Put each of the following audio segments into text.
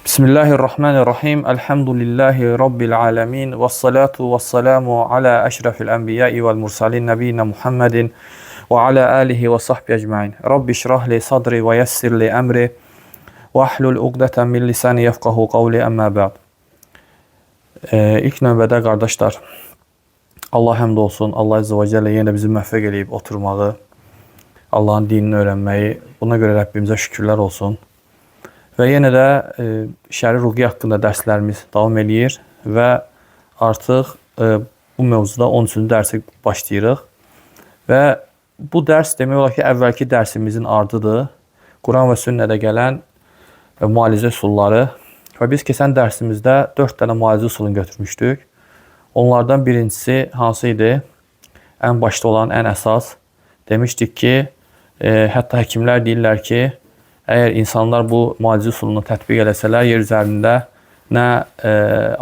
Bismillahirrahmanirrahim. Elhamdülillahi Rabbil alemin. Vessalatu vesselamu ala eşrefil enbiyai vel mursalin nebiyyina Muhammedin ve ala alihi ve sahbihi ecmain. Rabbi şrahli sadri ve yessirli emri ve ahlul uqdeten min lisani yefqahu qavli emma ba'd. İlk növbədə qardaşlar, Allah həmd olsun. Allah Azze ve Celle yenə bizi müvəffəq eləyib oturmağı, Allahın dinini öyrənməyi. Buna görə Rəbbimizə şükürlər olsun. Və yenə də şəri ruqiyyə haqqında dərslərimiz davam eləyir və artıq bu mövzuda 13-cü dərsi başlayırıq. Və bu dərs demək olar ki, əvvəlki dərsimizin ardıdır. Quran və sünnədə gələn müalicə üsulları. Və biz keçən dərsimizdə 4 dənə müalicə üsulunu götürmüşdük. Onlardan birincisi hansı idi? Ən başda olan, ən əsas. Demişdik ki, hətta həkimlər deyirlər ki, əgər insanlar bu müalicə üsulunu tətbiq eləsələr, yer üzərində nə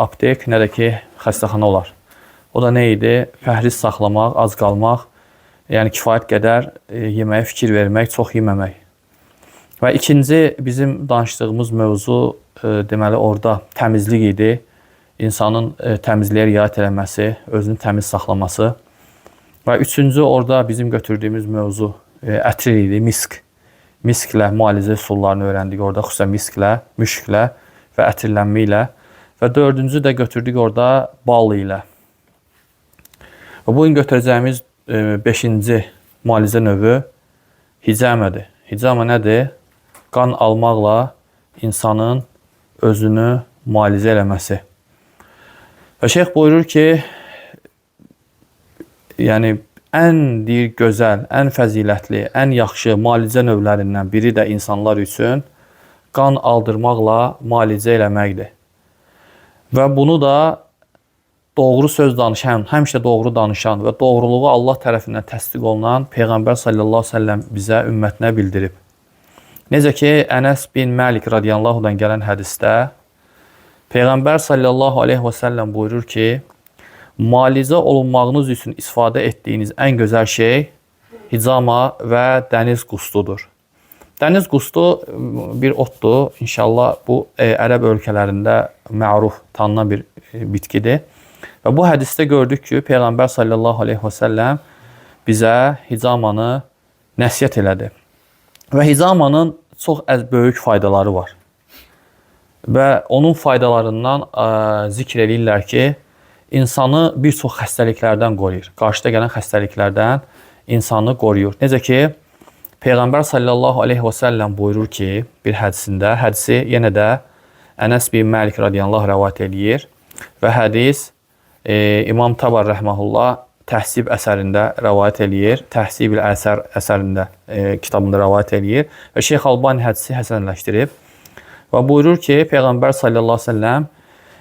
aptek, nə də ki, xəstəxana olar. O da nə idi? Pəhriz saxlamaq, az qalmaq, yəni kifayət qədər yeməyə fikir vermək, çox yeməmək. Və ikinci bizim danışdığımız mövzu deməli orada təmizlik idi. İnsanın təmizliyə riayət eləməsi, özünü təmiz saxlaması. Və üçüncü orada bizim götürdüyümüz mövzu ətir idi, misk. Misklə müalicə üsullarını öyrəndik orada, xüsusən misklə, müşklə və ətirlənmə ilə. Və dördüncü də götürdük orada bal ilə. Və bugün götürəcəyimiz 5-ci müalicə növü hicamədir. Hicamə nədir? Qan almaqla insanın özünü müalicə eləməsi. Və şeyx buyurur ki, yəni ən gözəl, ən fəzilətli, ən yaxşı müalicə növlərindən biri də insanlar üçün qan aldırmaqla müalicə eləməkdir. Və bunu da doğru söz danışan, həmişə doğru danışan və doğruluğu Allah tərəfindən təsdiq olunan Peyğəmbər sallallahu əleyhi və səlləm bizə, ümmətinə bildirib. Necə ki, Ənəs bin Məlik radiyallahu anh gələn hədisdə Peyğəmbər sallallahu əleyhi və səlləm buyurur ki, müalicə olunmağınız üçün istifadə etdiyiniz ən gözəl şey hicama və dəniz qustudur. Dəniz qustu bir otdur. İnşallah bu ərəb ölkələrində məruf, tanınan bir bitkidir. Və bu hədisdə gördük ki, Peyğəmbər sallallahu əleyhi və səlləm bizə hicamanı nəsihət elədi. Və hicamanın çox böyük faydaları var. Və onun faydalarından zikr edirlər ki, insanı bir çox xəstəliklərdən qoruyur. Qarşıda gələn xəstəliklərdən insanı qoruyur. Necə ki, Peyğəmbər sallallahu əleyhi və səlləm buyurur ki, bir hədisində, hədisi yenə də Ənəs bin Məlik radiyallahu rəvayət eləyir və hədis İmam Tabar rəhməhullah Təhsib əsərində rəvayət eləyir. Təhsib əsər əsərində kitabında rəvayət eləyir və Şeyx Albani hədisi həsənləşdirib və buyurur ki, Peyğəmbər sallallahu əleyhi və səlləm,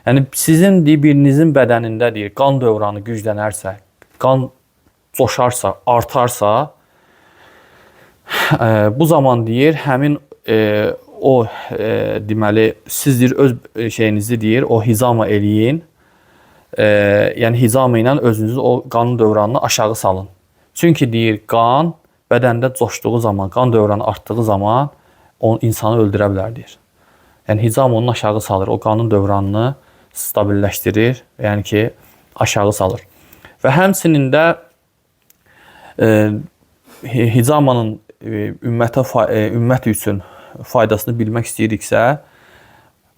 yəni sizin birinizin bədənində deyir, qan dövranı güclənərsə, qan coşarsa, artarsa, bu zaman deyir, həmin o deməli, siz deyir, öz şeyinizi deyir, o hicama eləyin, yəni hicama ilə özünüzü o qanın dövranını aşağı salın. Çünki deyir, qan bədəndə coşduğu zaman, qan dövranı artdığı zaman o insanı öldürə bilər deyir. Yəni hicama onu aşağı salır, o qanın dövranını stabilləşdirir, yəni ki, aşağı salır. Və həmçinin də hicamanın ümmət üçün faydasını bilmək istəyiriksə,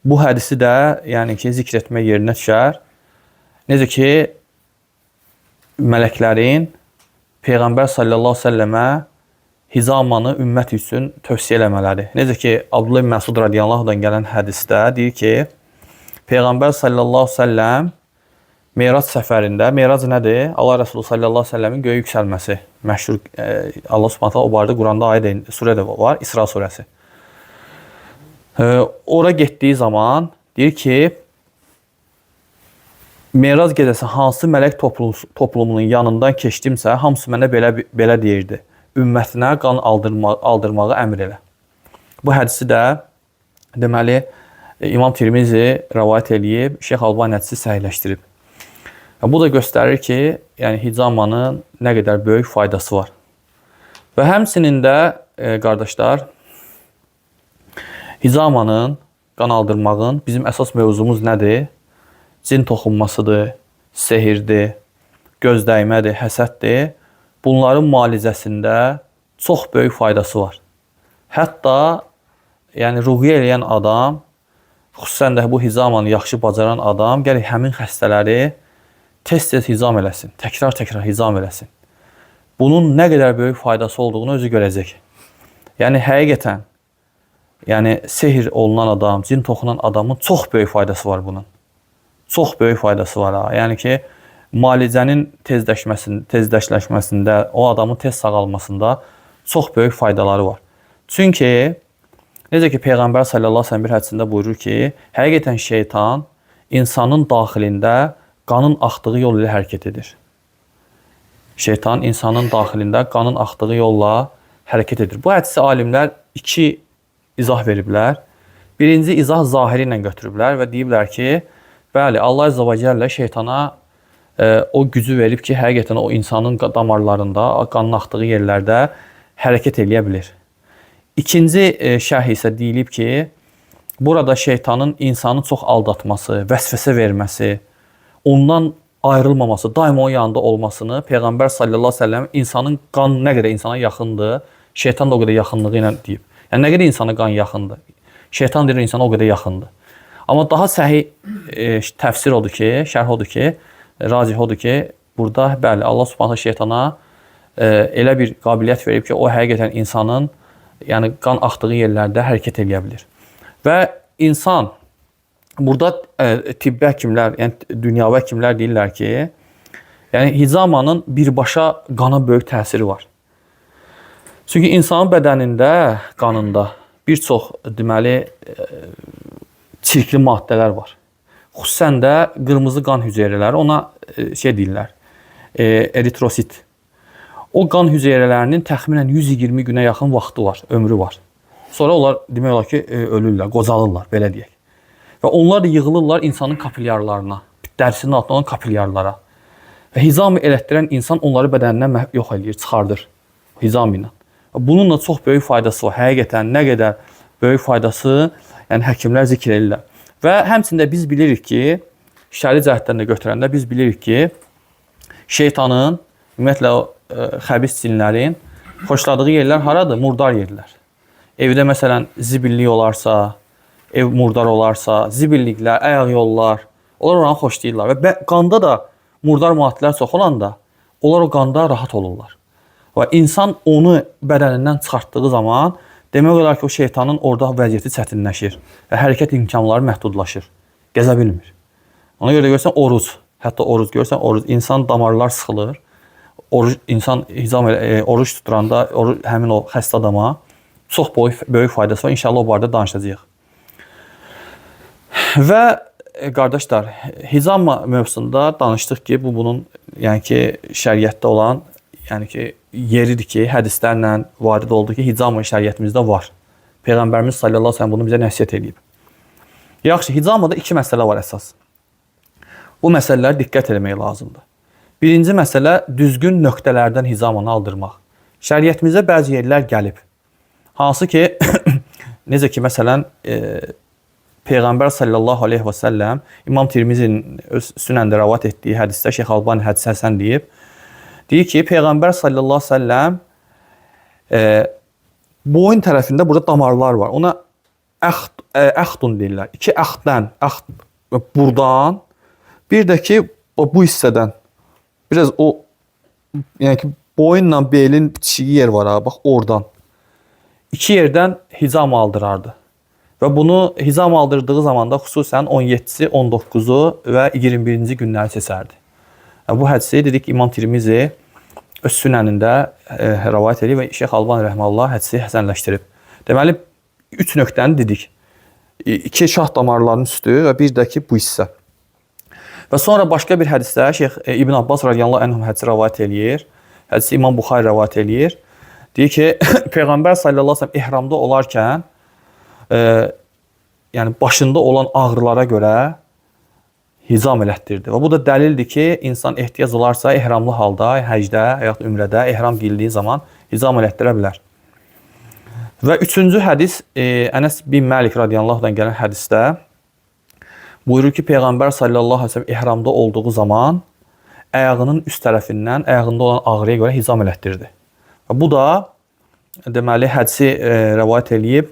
bu hədisi də yəni ki, zikr etmək yerinə düşər. Necə ki, mələklərin Peyğəmbər sallallahu əleyhi və səlləmə hicamanı ümmət üçün tövsiyə eləmələri. Necə ki, Abdullah ibn Məsud radiyallahu anh gələn hədisdə deyir ki, Peyğəmbər sallallahu əleyhi və səlləm Meyrac səfərində, Meyrac nədir? Allah Rəsulü sallallahu əleyhi və səlləmin göyə yüksəlməsi. Məşhur Allah Subhanahu taala o barədə Quranda ayət surə də var, İsra surəsi. Ora getdiyi zaman deyir ki, Meyrac gecəsi hansı mələk toplumunun yanından keçdimsə, hamısı mənə belə deyirdi. Ümmətinə qan aldırmağı əmr elə. Bu hədisi də deməli İmam Tirmizi rəvayət eləyib, Şeyx Albani hədisi səhihləşdirib. Bu da göstərir ki, yəni hicamanın nə qədər böyük faydası var. Və həmçinin də qardaşlar, hicamanın qan aldırmağın bizim əsas mövzumuz nədir? Cin toxunmasıdır, sehirdir, göz dəymədir, həsəddir. Bunların müalicəsində çox böyük faydası var. Hətta yəni ruhiyyə eləyən adam, xüsusən də bu hizamanı yaxşı bacaran adam gəlir həmin xəstələri tez-tez hizam eləsin, təkrar-təkrar hizam eləsin. Bunun nə qədər böyük faydası olduğunu özü görəcək. Yəni həqiqətən, yəni sehir olunan adam, cin toxunan adamın çox böyük faydası var bunun. Çox böyük faydası var ha. Yəni ki, müalicənin tezləşməsində, o adamın tez sağalmasında çox böyük faydaları var. Çünki necə ki Peyğəmbər sallallahu əleyhi və səlləm bir hədisində buyurur ki, həqiqətən şeytan insanın daxilində qanın axdığı yol ilə hərəkət edir. Şeytan insanın daxilində qanın axdığı yolla hərəkət edir. Bu hədisi alimlər iki izah veriblər. Birinci izah zahiri ilə götürüblər və deyiblər ki, bəli, Allah Əzzə və Cəllə şeytana o gücü verib ki, həqiqətən o insanın damarlarında, qanın axdığı yerlərdə hərəkət eləyə bilir. İkinci şərh isə deyilib ki, burada şeytanın insanı çox aldatması, vəsvəsə verməsi, ondan ayrılmaması, daima o yanında olmasını Peyğəmbər sallallahu əleyhi və səlləm insanın qan nə qədər insana yaxındır, şeytan da o qədər yaxınlığı ilə deyib. Yəni nə qədər insana qan yaxındır, şeytan deyir insana o qədər yaxındır. Amma daha səhih təfsir odur ki, şərh odur ki, racih odur ki, burada bəli Allah Subhanahu şeytana elə bir qabiliyyət verib ki, o həqiqətən insanın yəni qan axdığı yerlərdə hərəkət edə bilər. Və insan burada tibbi həkimlər, yəni dünyavi həkimlər deyirlər ki, yəni hicamanın birbaşa qana böyük təsiri var. Çünki insanın bədənində, qanında bir çox deməli çirkli maddələr var. Xüsusən də qırmızı qan hüceyrələri, ona şey deyirlər, eritrosit. O qan hüceyrələrinin təxminən 120 günə yaxın vaxtı var, ömrü var. Sonra onlar demək olar ki, ölürlər, qocalırlar, belə deyək. Və onlar da yığılırlar insanın kapilyarlarına, dərisinin altında olan kapilyarlara. Və hizamı elətdirən insan onları bədənindən yox edir, çıxardır hizam ilə. Bununla çox böyük faydası var. Həqiqətən nə qədər böyük faydası, yəni həkimlər zikr edirlər. Və həmçində biz bilirik ki, şəri cəhətdən də götürəndə biz bilirik ki, şeytanın, ümumiyyətlə xəbis cinlərin xoşladığı yerlər haradır? Murdar yerlər. Evdə məsələn zibillik olarsa, ev murdar olarsa, zibilliklər, ayaq yollar, onlar oranı xoşlayırlar. Və qanda da murdar maddələr çox olanda, onlar o qanda rahat olurlar. Və insan onu bədənindən çıxartdığı zaman, demək olar ki, o şeytanın orada vəziyyəti çətinləşir və hərəkət imkanları məhdudlaşır. Gəzə bilmir. Ona görə görsən oruc, hətta oruc görsən oruc, insan damarlar sıxılır. İnsan oruç tuturanda həmin o xəstə adama çox böyük faydası var. İnşallah o barədə danışacağıq. Və qardaşlar, hizam mövzusunda danışdıq ki, bu bunun yəni ki, şəriətdə olan, yəni ki, yeridir ki, hədislərlə varid oldu ki, hicam şəriətimizdə var. Peyğəmbərimiz sallallahu əleyhi və səlləm bunu bizə nəsihət edib. Yaxşı, hicamda iki məsələ var əsas. Bu məsələlərə diqqət etmək lazımdır. Birinci məsələ düzgün nöqtələrdən hizamanı aldırmaq. Şəriətimizdə bəzi yerlər gəlib. Hansı ki, necə ki, məsələn, Peyğəmbər sallallahu əleyhi və səlləm İmam Tirmizinin öz sünəndə rəvat etdiyi hədisdə Şeyx Albani hədis həsən deyib. Deyir ki, Peyğəmbər sallallahu əleyhi və səlləm boyun tərəfində burada damarlar var. Ona əxdun deyirlər. İki əxddən, buradan, bir də ki, bu hissədən. Biraz o, yəni ki, boyunla belin bitişiyi yer var ha, bax oradan. İki yerdən hizam aldırardı. Və bunu hizam aldırdığı zamanda xüsusən 17-si, 19-u və 21-ci günləri seçərdi. Bu hədisi dedik İmam Tirmizi öz sünənində rəvayət edir və Şeyx Albani rəhməhullah hədisi həsənləşdirib. Deməli, 3 nöqtəni dedik. 2 şah damarlarının üstü və bir də ki, bu hissə. Və sonra başqa bir hədisdə Şeyx İbn Abbas radiyallahu anhum hədisi rəvayət eləyir. Hədisi İmam Buxari rəvayət eləyir. Deyir ki, Peyğəmbər sallallahu əleyhi və səlləm ehramda olarkən yəni başında olan ağrılara görə hizam elətdirdi. Və bu da dəlildir ki, insan ehtiyac olarsa ehramlı halda, həcdə, yaxud ümrədə ehram giyildiyi zaman hizam elətdirə bilər. Və üçüncü hədis Ənəs bin Məlik radiyallahu anhudan gələn hədisdə buyurur ki, Peyğəmbər sallallahu əleyhi və səlləm ihramda olduğu zaman ayağının üst tərəfindən ayağında olan ağrıya görə hizam elətdirdi. Və bu da deməli hədisi rəvayət eləyib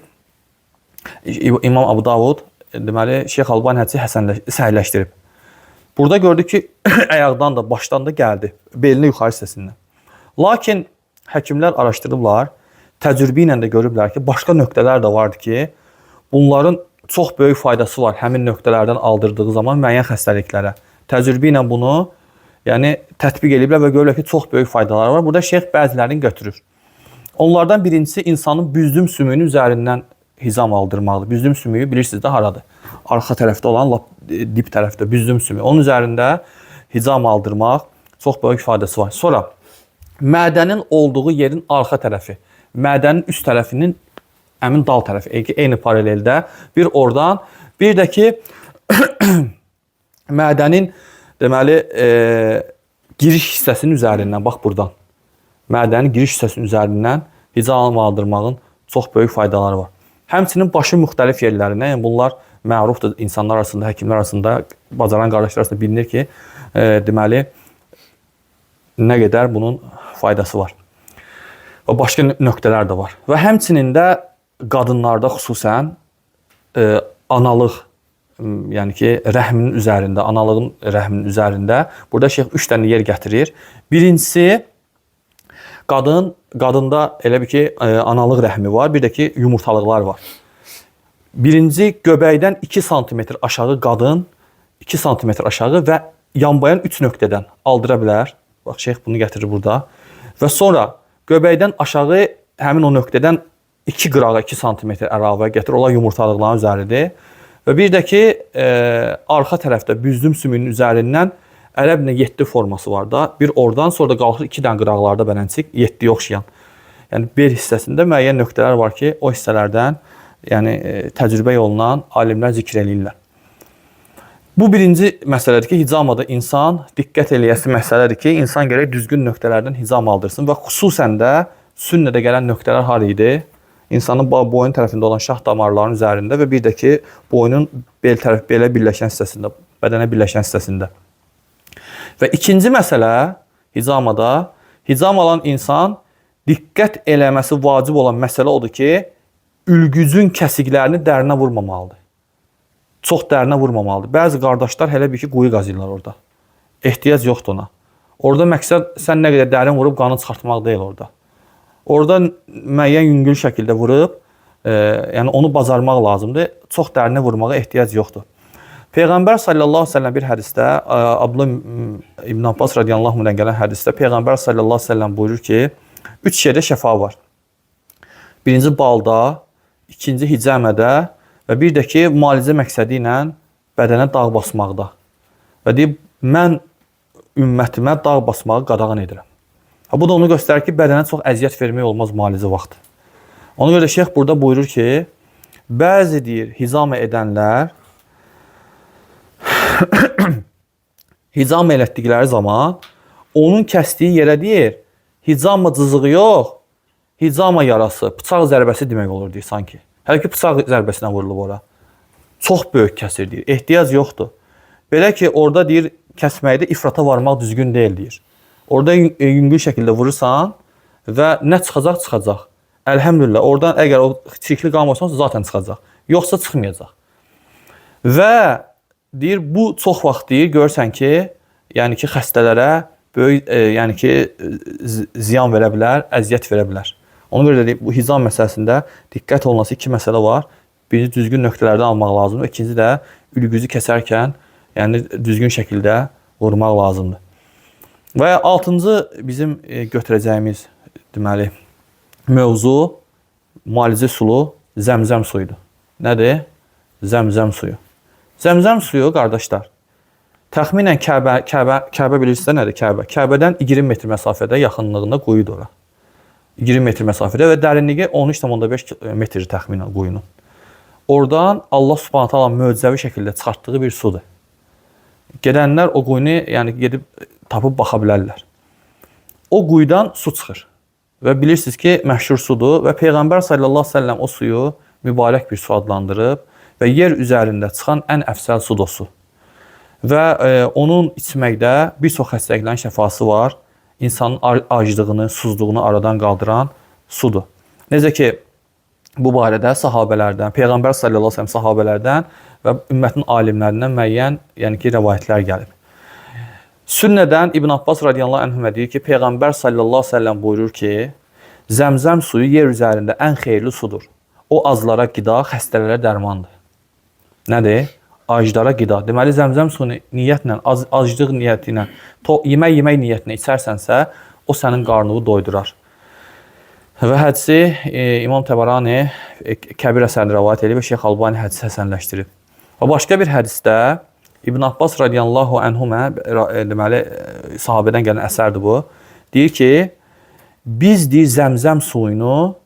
İmam Abu Davud, deməli Şeyx Albani hədisi səhihləşdirib. Burada gördük ki, ayaqdan da, başdan da gəldi, belinin yuxarı hissəsindən. Lakin həkimlər araşdırıblar, təcrübə ilə də görüblər ki, başqa nöqtələr də vardı ki, bunların çox böyük faydası var həmin nöqtələrdən aldırdığı zaman müəyyən xəstəliklərə. Təcrübə ilə bunu tətbiq ediblər və görürlər ki, çox böyük faydaları var. Burada şeyx bəzilərini götürür. Onlardan birincisi insanın büzdüm sümüyünün üzərindən hizam aldırmaqdır. Büzdüm sümüyü bilirsiniz də haradır? Arxa tərəfdə olan, dip tərəfdə büzdüm sümüyü. Onun üzərində hizam aldırmaq çox böyük faydası var. Sonra mədənin olduğu yerin arxa tərəfi, mədənin üst tərəfinin əmin dal tərəfi, eyni paraleldə bir oradan, bir də ki mədənin deməli giriş hissəsinin üzərindən, bax buradan, mədənin giriş hissəsinin üzərindən hizam aldırmağın çox böyük faydaları var. Həmçinin başı müxtəlif yerlərinə, yəni bunlar mərufdur insanlar arasında, həkimlər arasında, bacaran qardaşlar arasında bilinir ki, deməli nə qədər bunun faydası var. Və başqa nöqtələr də var. Və həmçinin də qadınlarda xüsusən analıq, yəni ki, rəhmin üzərində, analığın rəhminin üzərində burada şeyx 3 dənə yer gətirir. Birincisi, qadında elə bir ki, analıq rəhmi var, bir də ki, yumurtalıqlar var. Birinci, göbəkdən 2 sm aşağı qadın, 2 sm aşağı və yanbayan 3 nöqtədən aldıra bilər. Bax, şeyx bunu gətirir burada. Və sonra göbəkdən aşağı həmin o nöqtədən 2 qırağa 2 sm əlavə gətirir. Onlar yumurtalıqların üzəridir. Və bir də ki, arxa tərəfdə büzdüm sümüyünün üzərindən ərəblə 7 forması var da. Bir oradan, sonra da qalxır 2 dənə qıraqlarda bələnçik 7-yə oxşayan. Yəni, bel hissəsində müəyyən nöqtələr var ki, o hissələrdən təcrübə yolundan alimlər zikr eləyirlər. Bu birinci məsələdir ki, hicamada insan diqqət eləyəsi məsələdir ki, insan gərək düzgün nöqtələrdən hicam aldırsın və xüsusən də sünnədə gələn nöqtələr har idi? İnsanın boyun tərəfində olan şah damarlarının üzərində və bir də ki, boynun belə birləşən hissəsində, bədənə birləşən hissəsində. Və ikinci məsələ hicamada, hicam alan insan diqqət eləməsi vacib olan məsələ odur ki, ülgücün kəsiklərini dərinə vurmamalıdır. Çox dərinə vurmamalıdır. Bəzi qardaşlar hələ bir ki, quyu qazıyırlar orada. Ehtiyac yoxdur ona. Orada məqsəd sən nə qədər dərin vurub qanı çıxartmaq deyil orada. Orada müəyyən yüngül şəkildə vurub, yəni onu bacarmaq lazımdır. Çox dərinə vurmağa ehtiyac yoxdur. Peyğəmbər sallallahu əleyhi və səlləm bir hədisdə, Abdullah ibn Abbas radiyallahu anhudan gələn hədisdə Peyğəmbər sallallahu əleyhi və səlləm buyurur ki, 3 şeydə şəfa var. Birinci balda, ikinci hicəmədə və bir də ki, müalicə məqsədi ilə bədənə dağ basmaqda. Və deyib, mən ümmətimə dağ basmağı qadağan edirəm. Bu da onu göstərir ki, bədənə çox əziyyət vermək olmaz müalicə vaxtı. Ona görə şeyx burada buyurur ki, bəzi deyir, hicamə edənlər hicam elətdikləri zaman onun kəsdiyi yerə deyir, hicama cızığı yox, hicama yarası, bıçaq zərbəsi demək olur deyir sanki. Hələ ki, bıçaq zərbəsinə vurulub ora. Çox böyük kəsir deyir, ehtiyac yoxdur. Belə ki, orada deyir, kəsməkdə ifrata varmaq düzgün deyil deyir. Orada yüngül şəkildə vurursan və nə çıxacaq, çıxacaq. Əlhəmdülillah, oradan əgər o çirkli qalmırsansa, zaten çıxacaq. Yoxsa çıxmayacaq. Və deyir, bu çox vaxt deyir, görürsən ki, yəni ki, xəstələrə böyük, yəni ki, ziyan verə bilər, əziyyət verə bilər. Ona görə də bu hicam məsələsində diqqət olunması 2 məsələ var. Birinci, düzgün nöqtələrdən almaq lazımdır. İkinci də, ülgüzü kəsərkən, yəni düzgün şəkildə vurmaq lazımdır. Və 6-cı bizim götürəcəyimiz deməli mövzu müalicə üsulu zəmzəm suyudur. Nədir? Zəmzəm suyu. Zəmzəm suyu qardaşlar, təxminən Kəbə bilirsiniz nədir Kəbə? Kəbədən 20 metr məsafədə yaxınlığında quyudur ora. 20 metr məsafədə və dərinliyi 13,5 metr təxminən quyunun. Oradan Allah Subhanahu taala möcüzəvi şəkildə çıxartdığı bir sudur. Gedənlər o quyunu yəni gedib tapıb baxa bilərlər. O quyudan su çıxır. və bilirsiniz ki, məşhur sudur və Peyğəmbər sallallahu əleyhi və səlləm o suyu mübarək bir su adlandırıb və yer üzərində çıxan ən əfsəl sudur o su. Və onun içməkdə bir çox xəstəliklərin şəfası var. İnsanın aclığını, susuzluğunu aradan qaldıran sudur. Necə ki, bu barədə sahabələrdən, Peyğəmbər sallallahu əleyhi və səlləm sahabələrdən və ümmətin alimlərindən müəyyən, yəni ki, rivayətlər gəlib. Sünnədən İbn Abbas radiyallahu anhuma deyir ki, Peyğəmbər sallallahu əleyhi və səlləm buyurur ki, Zəmzəm suyu yer üzərində ən xeyirli sudur. O azlara qida, xəstələrə dərmandır. Nədir? Aclara qida. Deməli, Zəmzəm suyunu niyyətlə, aclıq niyyəti ilə, yemək niyyətinə içərsənsə, o sənin qarnını doydurar. Və hədisi İmam Təbarani Kəbir əsərində rivayət edib və Şeyx Albani hədisi həsənləşdirib. Və başqa bir hədisdə İbn Abbas radiyallahu anhuma, deməli, sahabədən gələn əsərdir bu. Deyir ki, biz deyir Zəmzəm suyunu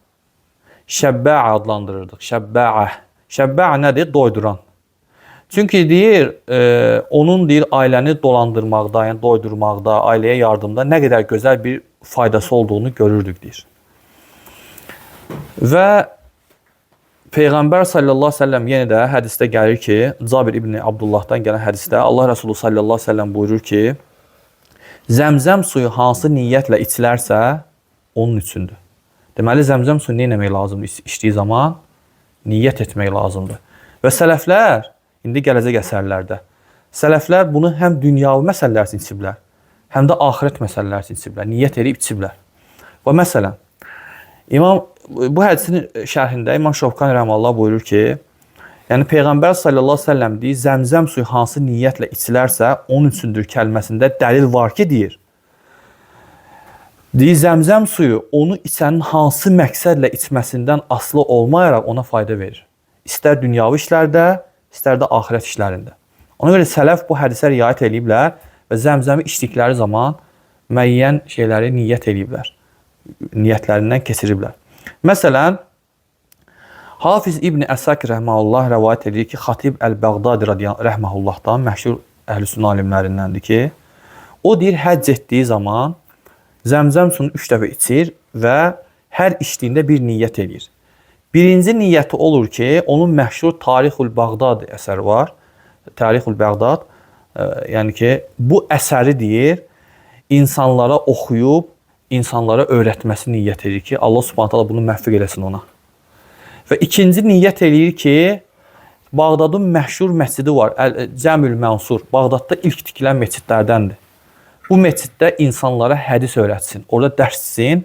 şəbbəə adlandırırdıq. Şəbbəə. Şəbbəə nədir? Doyduran. Çünki deyir, onun deyir ailəni dolandırmaqda, yəni doydurmaqda, ailəyə yardımda nə qədər gözəl bir faydası olduğunu görürdük deyir. Və Peyğəmbər sallallahu əleyhi və səlləm yenə də hədisdə gəlir ki, Cabir ibn Abdullahdan gələn hədisdə Allah Rəsulü sallallahu əleyhi və səlləm buyurur ki, Zəmzəm suyu hansı niyyətlə içilərsə, onun üçündür. Deməli, Zəmzəm suyu nə etmək lazımdır? İçdiyi zaman niyyət etmək lazımdır. Və sələflər, indi gələcək əsərlərdə, sələflər bunu həm dünyavi məsələlər üçün içiblər, həm də axirət məsələlər üçün içiblər, niyyət edib içiblər. Və məsələn, bu hədisin şərhində İmam Şovkani rəhməhullah buyurur ki, yəni Peyğəmbər sallallahu əleyhi və səlləm deyir, Zəmzəm suyu hansı niyyətlə içilərsə, onun üçündür kəlməsində dəlil var ki, deyir, Zəmzəm suyu onu içənin hansı məqsədlə içməsindən asılı olmayaraq ona fayda verir. İstər dünyavi işlərdə, istər də axirət işlərində. Ona görə sələf bu hədisə riayət ediblər və Zəmzəmi içdikləri zaman müəyyən şeyləri niyyət ediblər. Niyyətlərindən keçiriblər. Məsələn, Hafiz İbn Əsakir rəhməhullah rəvayət edir ki, Xatib Əl-Bəğdadi rəhməhullahdan məşhur əhlüsünnə alimlərindəndir ki, o deyir, həcc etdiyi zaman Zəmzəm suyunu 3 dəfə içir və hər içdiyində bir niyyət edir. Birinci niyyəti olur ki, onun məşhur Tarixul Bağdad əsəri var. Tarixul Bağdad, yəni ki, bu əsəri deyir, insanlara oxuyub, insanlara öyrətməsi niyyət edir ki, Allah Subhanahu taala bunu məvfiq eləsin ona. Və ikinci niyyət edir ki, Bağdadın məşhur məscidi var, Cəmül Mənsur, Bağdadda ilk tikilən məscidlərdəndir. Bu məsciddə insanlara hədis öyrətsin, orada dərs etsin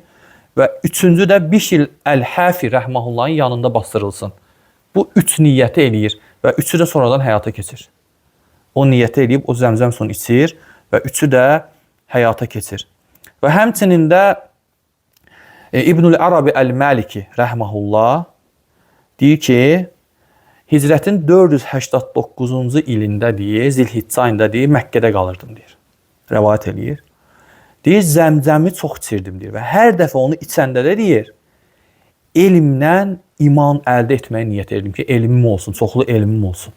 və üçüncü də Bişr Əl-Həfi rəhməhullahın yanında bastırılsın. Bu üç niyyəti eləyir və üçü də sonradan həyata keçir. O niyyəti eləyib, o Zəmzəm suyunu içir və üçü də həyata keçir. Və həmçinin də İbnül Arabi Əl-Maliki rəhməhullah deyir ki, Hicrətin 489-cu ilində deyir, Zilhiccə ayında deyir, Məkkədə qalırdım deyir. Rəvayət eləyir. Deyir, Zəmzəmi çox içirdim deyir və hər dəfə onu içəndə də deyir, elmdən iman əldə etməyə niyyət edirdim ki, elmim olsun, çoxlu elmim olsun.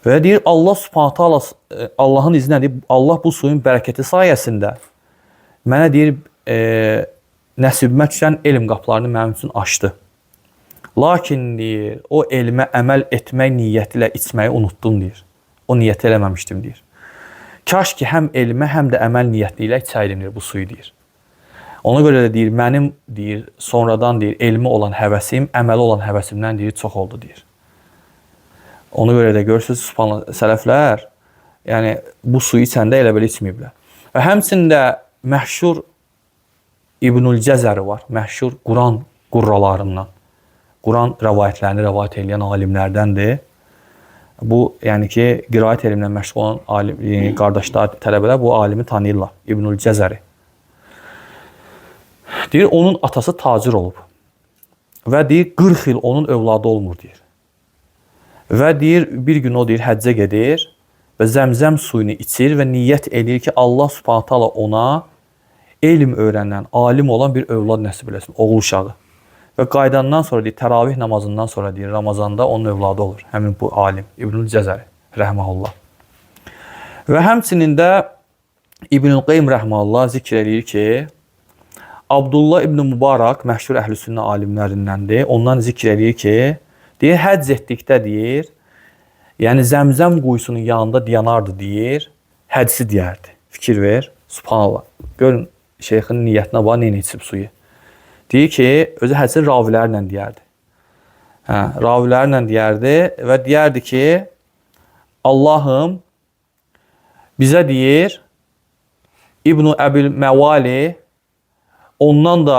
Və deyir, Allah Subhanahu taala Allahın izni ilə Allah bu suyun bərəkəti sayəsində mənə deyir, nəsibimə düşən elm qapılarını mənim üçün açdı. Lakin deyir, o elmə əməl etmək niyyəti ilə içməyi unutdum deyir. O niyyəti eləməmişdim deyir. Kaş ki, həm elmə, həm də əməl niyyətli ilə içəydim deyir, bu suyu deyir. Ona görə də deyir, mənim deyir, sonradan deyir, elmi olan həvəsim, əməli olan həvəsimdən deyir, çox oldu deyir. Ona görə də görürsünüz, sələflər, yəni bu suyu içəndə elə belə içməyiblər. Və həmçində məşhur İbnül Cəzəri var, məşhur Quran qurralarından. Quran rəvayətlərini rəvayət edən alimlərdəndir. Bu, yəni ki, qiraət elmlə məşğul olan alim, qardaşlar, tələbələr bu alimi tanıyırlar, İbnül Cəzəri. Deyir, onun atası tacir olub və deyir, 40 il onun övladı olmur deyir. Və deyir, bir gün o deyir, həccə gedir və Zəmzəm suyunu içir və niyyət edir ki, Allah Subhanahu taala ona elm öyrənən, alim olan bir övlad nəsib eləsin, oğul uşağı. Və qaydandan sonra deyir, təravih namazından sonra deyir, Ramazanda onun övladı olur. Həmin bu alim, İbnül Cəzəri, rəhməhullah. Və həmçinin də İbnül Qeym rəhməhullah zikr edir ki, Abdullah ibn Mübarək məşhur əhlüsünnə alimlərindəndir. Ondan zikr edir ki, deyir, həcc etdikdə deyir, yəni Zəmzəm quyusunun yanında dayanardı deyir, hədisi deyərdi. Fikir ver, subhanallah. Görün şeyxin niyyətinə bax, nə içib suyu. Deyir ki, özü hədisi ravilərlə deyərdi. Ravilərlə deyərdi və deyərdi ki, Allahım bizə deyir, İbn-i Əbil Məvali, ondan da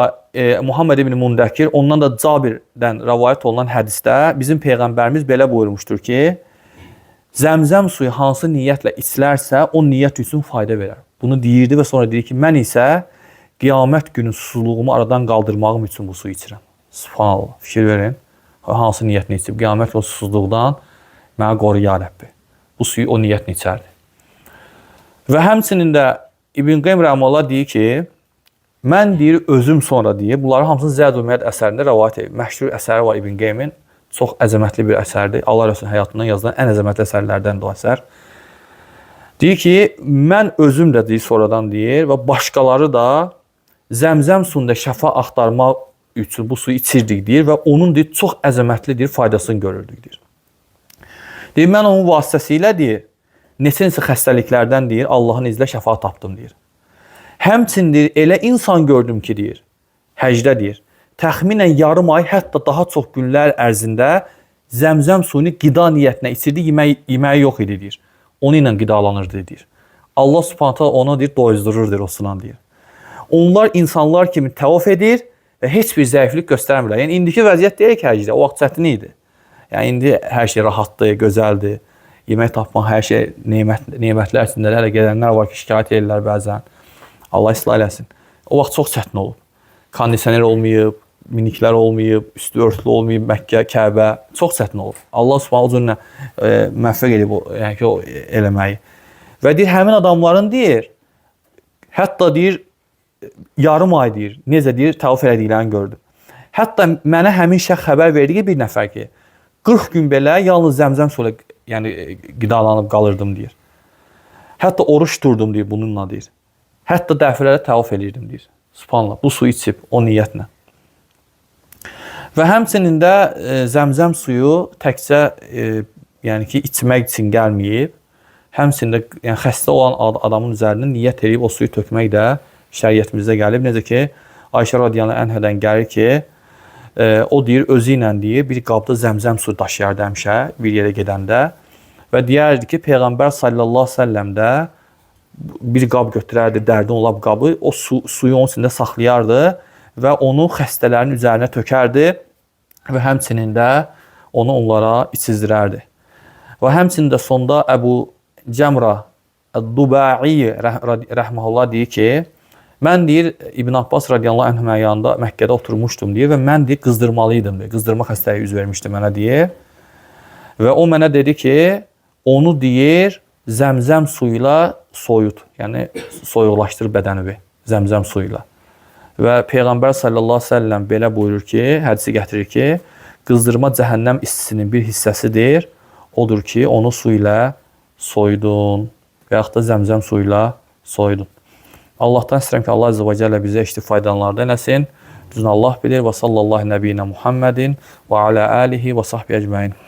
Muhammed ibn Mundəkir, ondan da Cabirdən rəvayət olunan hədisdə bizim Peyğəmbərimiz belə buyurmuşdur ki, Zəmzəm suyu hansı niyyətlə içilərsə, o niyyət üçün fayda verər. Bunu deyirdi və sonra deyir ki, mən isə qiyamət günü susuzluğumu aradan qaldırmağım üçün bu suyu içirəm. Subhanallah, fikir verin. Hansı niyyətini içib, qiyamət o susuzluqdan mənə qoru ya Rəbbi. Bu suyu o niyyətini içərdi. Və həmçinin də İbn Qeym Rəhməllah deyir ki, mən deyir, özüm sonra deyir, bunları hamısını Zəd-ül Məəd əsərində rəvayət edir. Məşhur əsəri var İbn Qeymin. Çox əzəmətli bir əsərdir. Allah Rəsulünün həyatından yazılan ən əzəmətli əsərlərdən də o əsər. Deyir ki, mən özüm də deyir, sonradan deyir və başqaları da Zəmzəm suyunda şəfa axtarmaq üçün bu suyu içirdik deyir və onun deyir, çox əzəmətli deyir, faydasını görürdük deyir. Deyir, mən onun vasitəsilə deyir, neçə xəstəliklərdən deyir, Allahın izlə şəfa tapdım deyir. Həmçinin deyir, elə insan gördüm ki deyir, həcdə deyir, təxminən yarım ay, hətta daha çox günlər ərzində Zəmzəm suyunu qida niyyətinə içirdi, yeməyi yox idi deyir. Onu ilə qidalanırdı deyir. Allah Subhanahu taala ona deyir, doyuzdurur deyir o sunan deyir. Onlar insanlar kimi təvaf edir və heç bir zəiflik göstərmirlər. Yəni indiki vəziyyət deyil ki, həcdə, o vaxt çətin idi. Yəni indi hər şey rahatdır, gözəldir. Yemək tapmaq, hər şey nemətlər içindələr. Hələ gələnlər var ki, şikayət edirlər bəzən. Allah islah eləsin. O vaxt çox çətin olub. Kondisioner olmayıb, miniklər olmayıb, üstü örtülü olmayıb, Məkkə, Kəbə. Çox çətin olub. Allah Subhanahu cürünə müvəffəq edib yəni ki, o eləməyi. Və deyir, həmin adamların deyir, hətta deyir, yarım ay deyir, necə deyir, təvaf elədiklərini gördüm. Hətta mənə həmin şəxs xəbər verdi ki, bir nəfər ki, 40 gün belə yalnız Zəmzəm suyu yəni qidalanıb qalırdım deyir. Hətta oruç tuturdum deyir bununla deyir. Hətta dəfələrlə təvaf eləyirdim deyir. Subhanallah, bu suyu içib o niyyətlə. Və həmçinin də Zəmzəm suyu təkcə yəni ki, içmək üçün gəlməyib. Həmçinin də yəni, xəstə olan adamın üzərində niyyət edib o suyu tökmək də şəriətimizdə gəlib. Necə ki, Ayşə radiyallahu anhadan gəlir ki, o deyir, özü ilə deyir, bir qabda Zəmzəm suyu daşıyardı həmişə bir yerə gedəndə və deyərdi ki, Peyğəmbər sallallahu aleyhi ve sellem də bir qab götürərdi, dərdin olab qabı, o suyu onun içində saxlayardı və onu xəstələrin üzərinə tökərdi və həmçinin də onu onlara içizdirərdi. Və həmçinin də sonda Əbu Cəmra Dubai rəhməhullah deyir ki, mən deyir, İbn Abbas radiyallahu anhuma yanında Məkkədə oturmuşdum deyir və mən deyir, qızdırmalıydım deyir. Qızdırma xəstəliyi üz vermişdi mənə deyir. Və o mənə dedi ki, onu deyir, Zəmzəm suyuyla soyut, yəni soyuqlaşdır bədəni Zəmzəm suyuyla. Və Peyğəmbər sallallahu aleyhi ve sellem belə buyurur ki, hədisi gətirir ki, qızdırma cəhənnəm istisinin bir hissəsidir. Odur ki, onu su ilə soydun və yaxud da Zəmzəm suyuyla soydun. Allahdan istəyirəm ki, Allah Azze və Cəllə bizə işli faydalardan eləsin. Düzün Allah bilir və sallallahu nəbiyyinə Muhammedin və alə alihi və sahbihi əcməin.